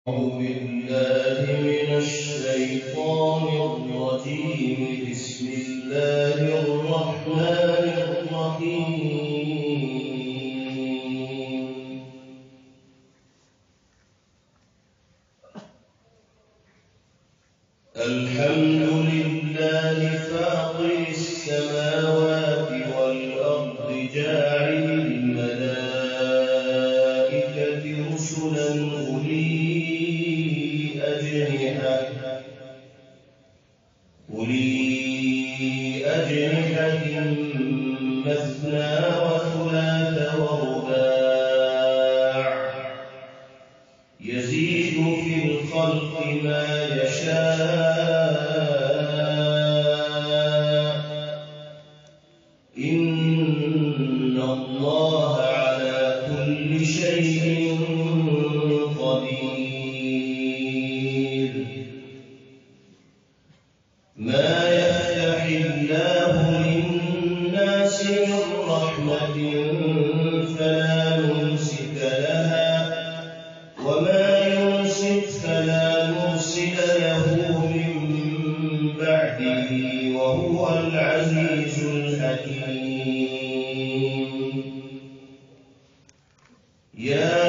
أعوذ بالله من الشيطان الرجيم. بسم الله الرحمن الرحيم. الحمد لله فاطر السماوات والأرض جاعل الملائكة رسلا أولي أجنحة مثنى وثلاث ورباع يزيد في الخلق ما يشاء إن الله على كل شيء قدير. ما يفتح الله للناس من رحمة فلا ممسك لها وما يمسك فلا مرسل له من بعده وهو العزيز الحكيم. يا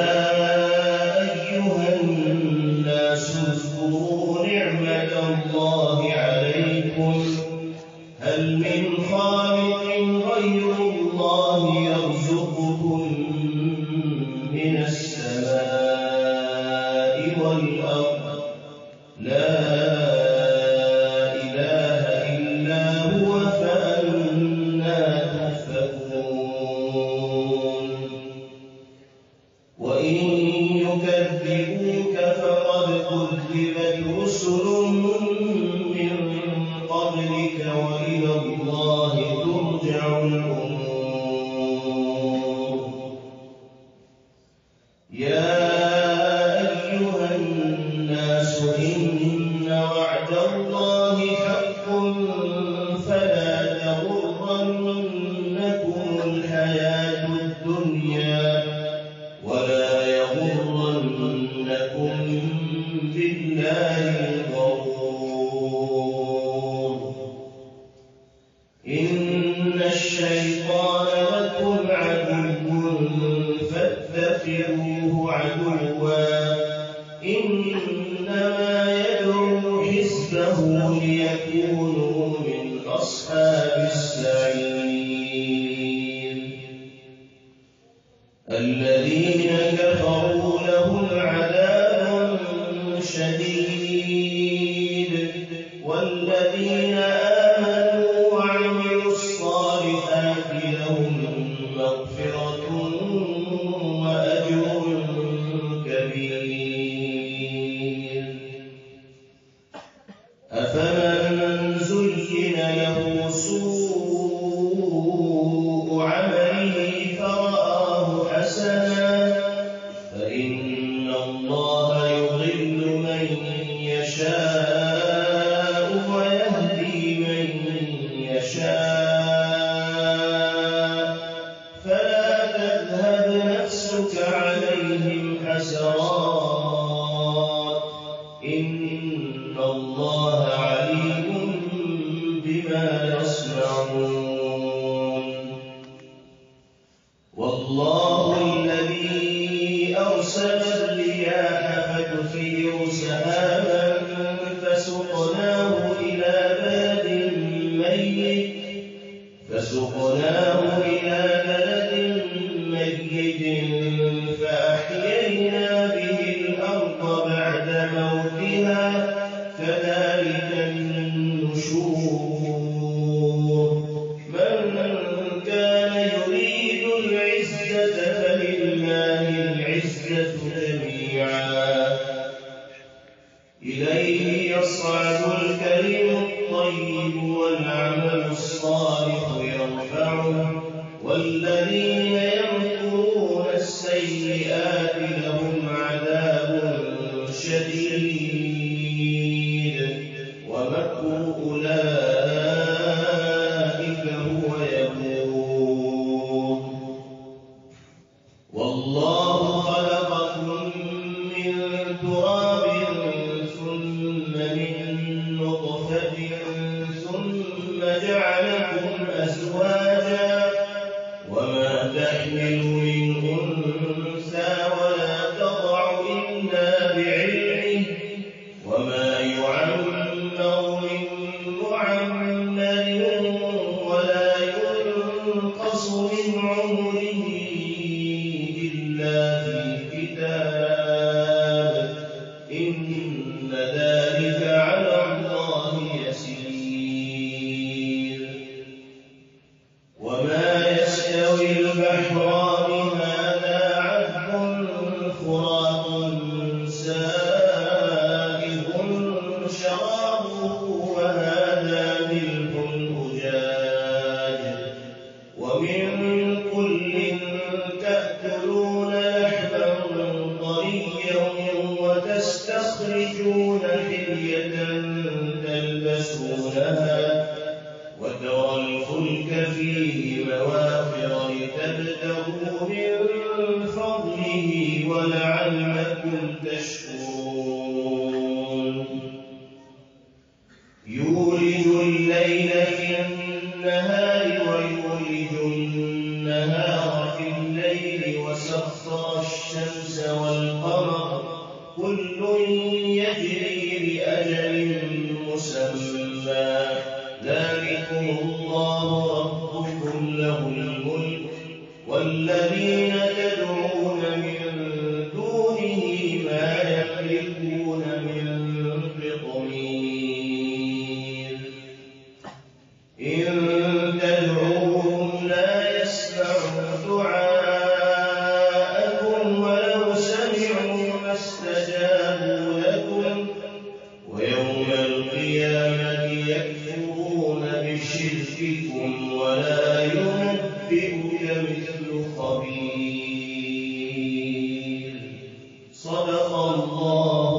أيها الناس اذكروا نعمة الله عليكم هل من خالق غير الله يرزقكم من السماء والأرض لا إله إلا هو فأنى تؤفكون. وإن يكذبوك فقد كذبت رسل من قبلك وإلى الله ترجع الأمور. يا أيها الناس إن وعد الله حق فلا تغرنكم الحياة الدنيا ولا يغرنكم بالله الغرور. إن الشيطان لكم عدو فاتخذوه عدوا إنما يدعو حزبه ليكونوا من أصحاب السعير. الذين كفروا لهم عذاب شديد والذين آمنوا وعملوا الصالحات لهم مغفرة وأجر كبير. أفمن زين له سوء عمله فرآه حسنا فإن الله يضل من يشاء ويهدي من يشاء فلا تذهب نفسك عليهم حسرات إن الله عليم بما يصنعون. والله الذي أرسل الرياح فتثير سحابا يشكرون يولج الليل في النهار ويولج النهار في الليل وسخر الشمس والقمر كل يجري لأجل مسمى ذلكم الله ربكم له الملك والذين تدعون من دونه ما يملكون من قطمير إن تدعوهم لا يسمعوا دعاءكم ولو سمعوا ما استجابوا لكم ويوم القيامة يكفرون بشرككم ولا ينبئك مثل خبير صدق الله